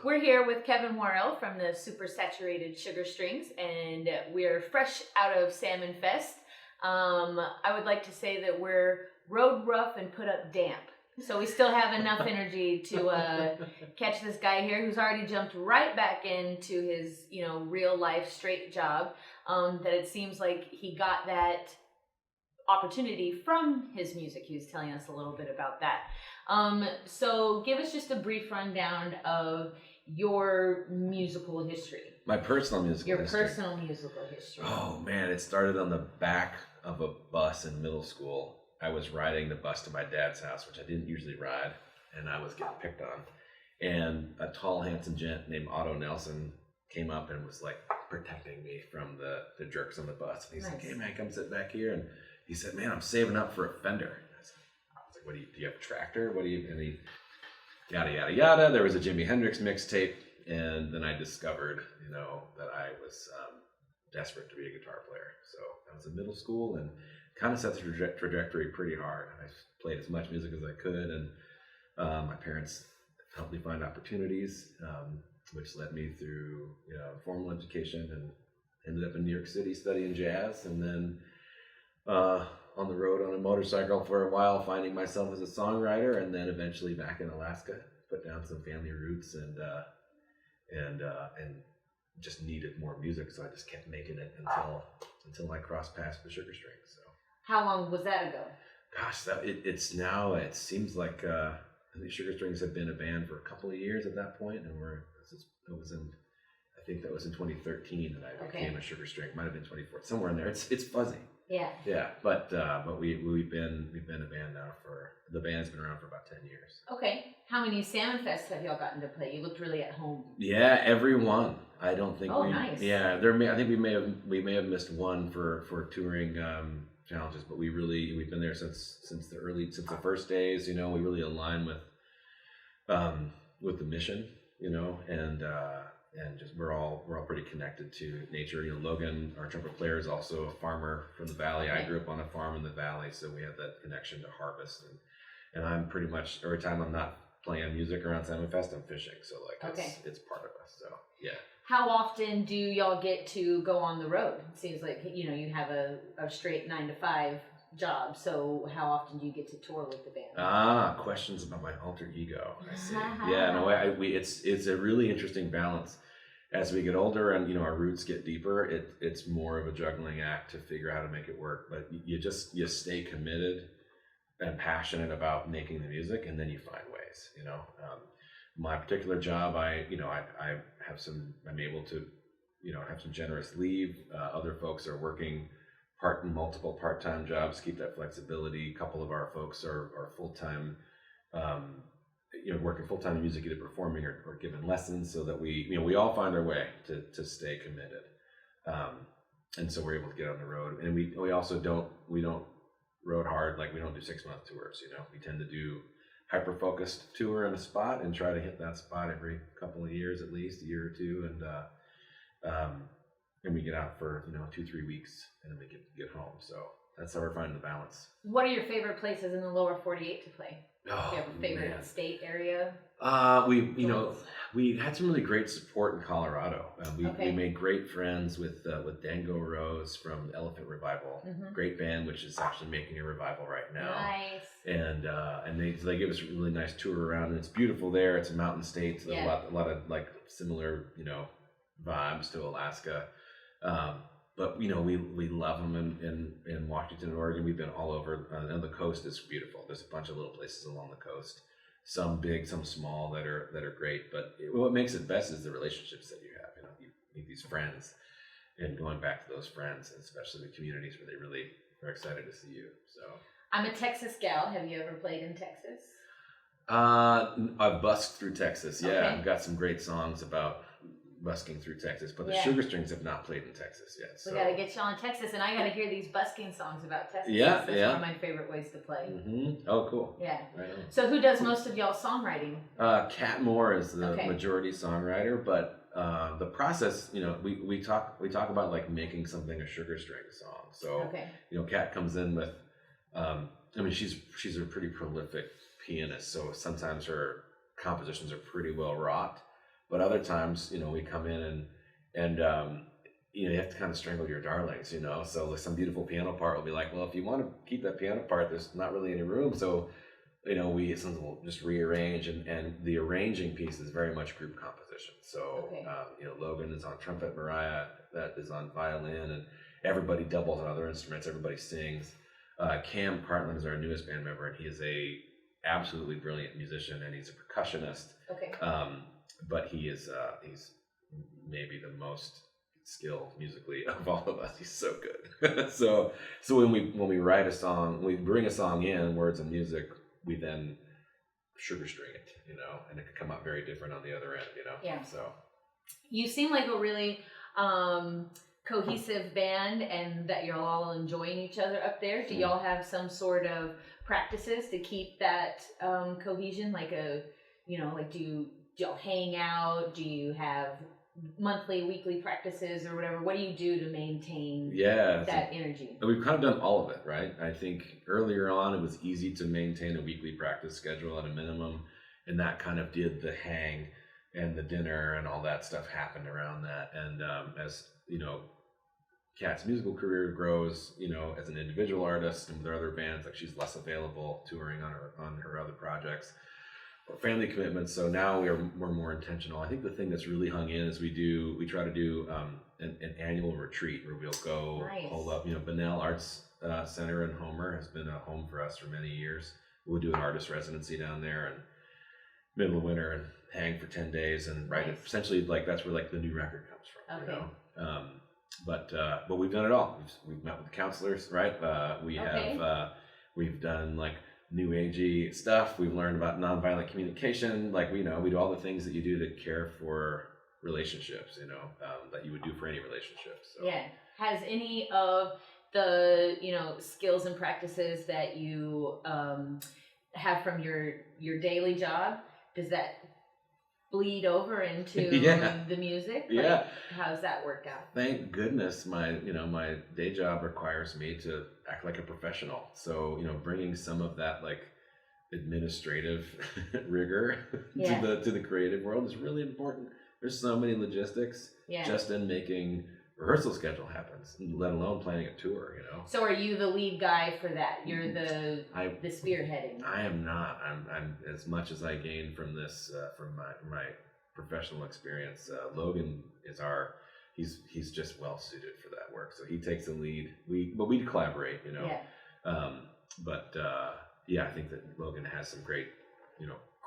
We're here with Kevin Worrell from the Super Saturated Sugar Strings, and we're fresh out of Salmon Fest. I would like to say that we're road rough and put up damp. So we still have enough energy to catch this guy here who's already jumped right back into his, real life straight job. That it seems like he got that opportunity from his music. He was telling us a little bit about that. So give us just a brief rundown of your musical history. My personal musical history. Your personal musical history. Oh man, it started on the back of a bus in middle school. I was riding the bus to my dad's house, which I didn't usually ride, and I was getting picked on. And a tall, handsome gent named Otto Nelson came up and was like protecting me from the jerks on the bus. And he's like, "Hey man, come sit back here." And he said, "Man, I'm saving up for a Fender." I was like, "What do you have a tractor? What do you?" And he yada yada yada. There was a Jimi Hendrix mixtape, and then I discovered, that I was desperate to be a guitar player. So I was in middle school and kind of set the trajectory pretty hard. I played as much music as I could, and my parents helped me find opportunities, which led me through formal education, and ended up in New York City studying jazz, and then on the road on a motorcycle for a while, finding myself as a songwriter, and then eventually back in Alaska, put down some family roots, and just needed more music, so I just kept making it until I crossed paths with the Sugar Strings. So how long was that ago? Gosh, it seems like the Sugar Strings have been a band for a couple of years at that point, and I think that was in 2013 that I became a Sugar String. Might have been 2014, somewhere in there. It's fuzzy. Yeah. Yeah, but we've been a band now the band's been around for about 10 years. Okay. How many Salmon Fests have y'all gotten to play? You looked really at home. Yeah, every one. I don't think nice. Yeah, I think we may have missed one for touring challenges, but we've been there since the first days. We really align with the mission, and just we're all pretty connected to nature. Logan, our trumpet player, is also a farmer from the valley. Okay. I grew up on a farm in the valley, so we have that connection to harvest, and I'm pretty much, every time I'm not playing music around Salmon Fest, I'm fishing. So it's part of us. So yeah. How often do y'all get to go on the road? It seems like you have a straight 9-to-5 job. So how often do you get to tour with the band? Questions about my alter ego. I see. Yeah, no, it's a really interesting balance. As we get older and our roots get deeper, it's more of a juggling act to figure out how to make it work. But you stay committed and passionate about making the music, and then you find ways. My particular job, I'm able to have some generous leave. Other folks are working multiple part-time jobs, keep that flexibility. A couple of our folks are full-time, working full-time in music, either performing or giving lessons, so that we all find our way to stay committed. And so we're able to get on the road, and we also don't road hard, like we don't do 6-month tours. We tend to do hyper-focused tour in a spot and try to hit that spot every couple of years, at least a year or two, and we get out for 2-3 weeks, and then we get home. So that's how we're finding the balance. What are your favorite places in the lower 48 to play? Do you have a favorite state area? We had some really great support in Colorado. We made great friends with Dango Rose from Elephant Revival. Mm-hmm. Great band, which is actually making a revival right now. Nice. And they give us a really nice tour around, and it's beautiful there. It's a mountain state, so a lot of like similar vibes to Alaska. But we love them in Washington and Oregon. We've been all over, and the coast is beautiful. There's a bunch of little places along the coast, some big, some small, that are great. But what makes it best is the relationships that you have. You meet these friends, and going back to those friends, and especially the communities where they really are excited to see you. So I'm a Texas gal. Have you ever played in Texas? I've busked through Texas. Yeah, Okay. I've got some great songs about busking through Texas, but the Sugar Strings have not played in Texas yet. So we got to get y'all in Texas, and I got to hear these busking songs about Texas. Yeah, That's one of my favorite ways to play. Mm-hmm. Oh, cool. Yeah. Right on. So who does most of y'all's songwriting? Kat Moore is the majority songwriter, but the process, we talk about like making something a Sugar String song. So Kat comes in with, she's a pretty prolific pianist, so sometimes her compositions are pretty well wrought. But other times, we come in and you have to kind of strangle your darlings, So like some beautiful piano part will be like, well, if you want to keep that piano part, there's not really any room. So, we sometimes will just rearrange, and the arranging piece is very much group composition. So, Okay. Logan is on trumpet, Mariah that is on violin, and everybody doubles on other instruments. Everybody sings. Cam Cartland is our newest band member, and he is a absolutely brilliant musician, and he's a percussionist. Okay. But he's maybe the most skilled musically of all of us. He's so good. so when we write a song, we bring a song in, words and music, we then sugar string it, and it could come out very different on the other end, Yeah. So You seem like a really cohesive band, and that you're all enjoying each other up there. Do y'all have some sort of practices to keep that cohesion? Like do y'all hang out? Do you have monthly, weekly practices or whatever? What do you do to maintain that energy? We've kind of done all of it, right? I think earlier on it was easy to maintain a weekly practice schedule at a minimum, and that kind of did the hang and the dinner and all that stuff happened around that. And as Kat's musical career grows, as an individual artist and with her other bands, like she's less available touring on her other projects or family commitments. So now we're more intentional. I think the thing that's really hung in is we try to do an annual retreat where we'll go hold up. Bunnell Arts Center in Homer has been a home for us for many years. We'll do an artist residency down there in middle of winter and hang for 10 days and write it. Essentially, like that's where like the new record comes from. Okay. But we've done it all. We've met with the counselors, right? We've done like new agey stuff. We've learned about nonviolent communication. Like we do all the things that you do to care for relationships. That you would do for any relationship. So. Yeah. Has any of the skills and practices that you have from your daily job, does that bleed over into the music? Yeah. How's that worked out? Thank goodness my day job requires me to act like a professional. So, bringing some of that like administrative rigor to the creative world is really important. There's so many logistics just in making rehearsal schedule happens, let alone planning a tour, So are you the lead guy for that? You're the spearheading? I am not. I'm as much as I gained from this, from my professional experience. Logan is he's just well suited for that work. So he takes the lead. We collaborate, I think that Logan has some great,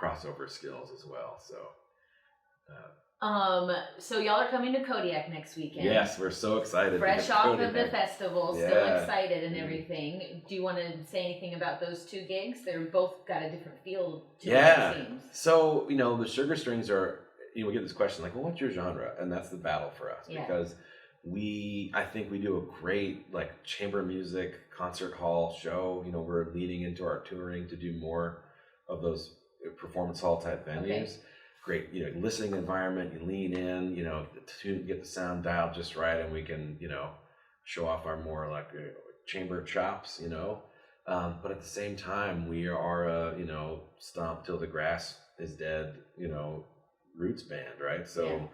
crossover skills as well. So, so y'all are coming to Kodiak next weekend. Yes, we're so excited. Fresh off of the festival, still excited and everything. Do you want to say anything about those two gigs? They're both got a different feel to them, it seems. So, the Sugar Strings are, we get this question like, well, what's your genre? And that's the battle for us because I think we do a great like chamber music concert hall show. We're leaning into our touring to do more of those performance hall type venues. Okay. Great, listening environment, you lean in, get the sound dialed just right, and we can, show off our more like chamber chops, but at the same time, we are a, stomp till the grass is dead, roots band, right? So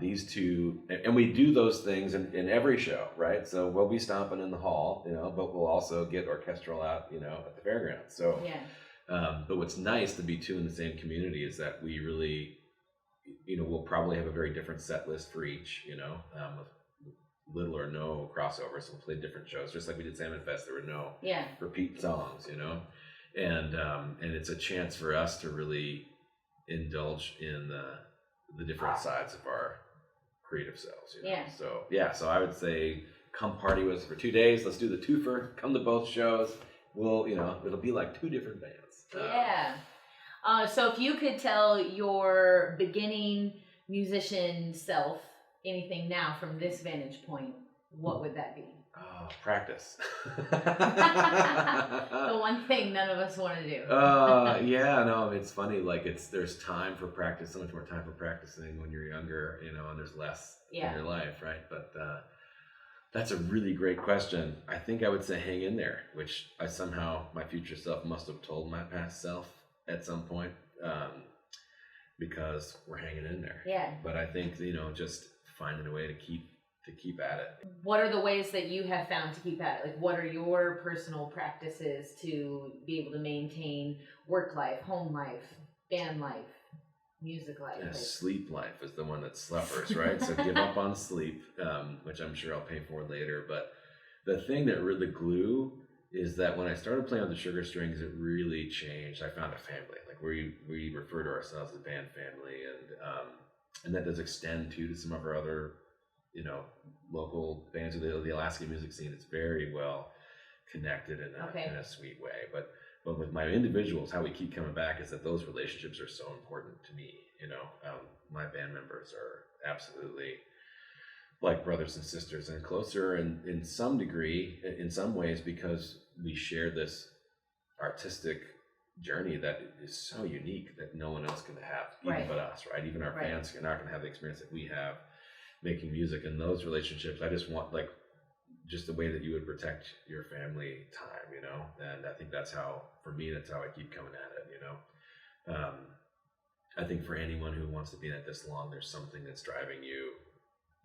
these two, and we do those things in every show, right? So we'll be stomping in the hall, but we'll also get orchestral out, at the fairgrounds. So but what's nice to be two in the same community is that we really, we'll probably have a very different set list for each, with little or no crossovers. We'll play different shows, just like we did Salmon Fest. There were no repeat songs, and it's a chance for us to really indulge in the different sides of our creative selves. So I would say come party with us for 2 days. Let's do the twofer. Come to both shows. We'll, it'll be like two different bands. So if you could tell your beginning musician self anything now from this vantage point, what would that be? Practice. The one thing none of us want to do. It's funny. Like there's time for practice, so much more time for practicing when you're younger, and there's less in your life, right? But that's a really great question. I think I would say hang in there, which my future self must have told my past self at some point. because we're hanging in there. Yeah. But I think, just finding a way to keep at it. What are the ways that you have found to keep at it? Like, what are your personal practices to be able to maintain work life, home life, band life, music life? Yeah, sleep life is the one that suffers, right? So give up on sleep, which I'm sure I'll pay for later. But the thing that really glue is that when I started playing on the Sugar Strings, it really changed. I found a family. Like we refer to ourselves as band family, and that does extend to some of our other, local bands of the Alaska music scene. It's very well connected in a sweet way. But with my individuals, how we keep coming back is that those relationships are so important to me. My band members are absolutely like brothers and sisters, and closer in some degree, in some ways, because we share this artistic journey that is so unique that no one else can have, even but us, right? Even our fans are not going to have the experience that we have making music. And those relationships, I just want just the way that you would protect your family time, and I think that's how, for me, that's how I keep coming at it, I think for anyone who wants to be in it this long, there's something that's driving you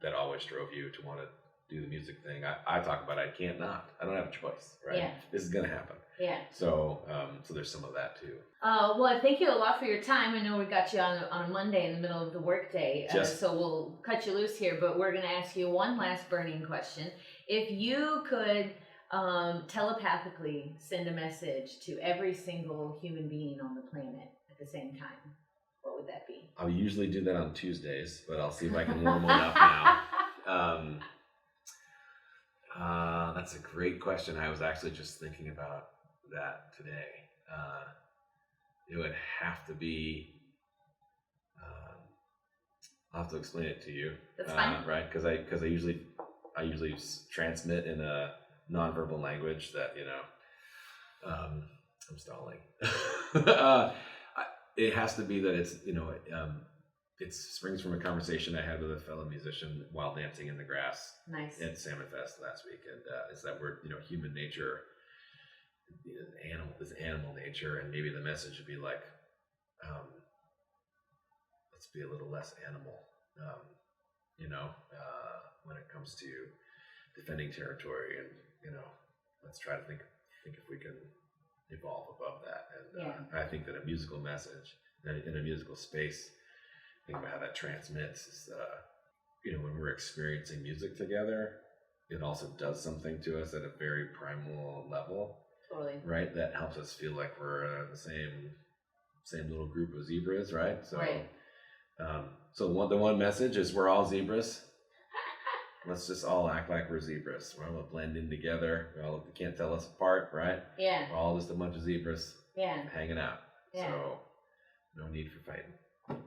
that always drove you to want to do the music thing. I talk about it, I don't have a choice, right? Yeah. This is going to happen. Yeah. So there's some of that too. Well, thank you a lot for your time. I know we got you on a Monday in the middle of the workday, so we'll cut you loose here, but we're going to ask you one last burning question. If you could telepathically send a message to every single human being on the planet at the same time, what would that be? I'll usually do that on Tuesdays, but I'll see if I can warm one up now. That's a great question. I was actually just thinking about that today. It would have to be, I'll have to explain it to you. That's fine. Right? Because I usually transmit in a nonverbal language that, I'm stalling. It has to be that it's, it springs from a conversation I had with a fellow musician while dancing in the grass at Salmon Fest last week, and it's that we're, human nature, animal nature, and maybe the message would be like, let's be a little less animal, when it comes to defending territory, and let's try to think if we can evolve above that. And I think that a musical message in a musical space, think about how that transmits is, when we're experiencing music together, it also does something to us at a very primal level. Totally. Right? That helps us feel like we're the same little group of zebras, right? So, so the one message is we're all zebras. Let's just all act like we're zebras. We're all blend in together. We can't tell us apart, right? Yeah. We're all just a bunch of zebras. Yeah. Hanging out. Yeah. So no need for fighting.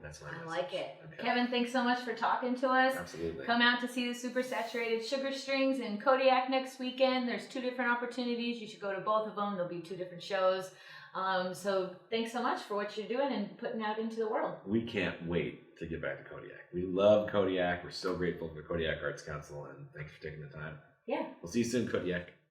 That's my message. I like it. Okay. Kevin, thanks so much for talking to us. Absolutely. Come out to see the Super Saturated Sugar Strings in Kodiak next weekend. There's 2 different opportunities. You should go to both of them. There'll be 2 different shows. So thanks so much for what you're doing and putting out into the world. We can't wait to get back to Kodiak. We love Kodiak. We're so grateful for Kodiak Arts Council, and thanks for taking the time. Yeah. We'll see you soon, Kodiak.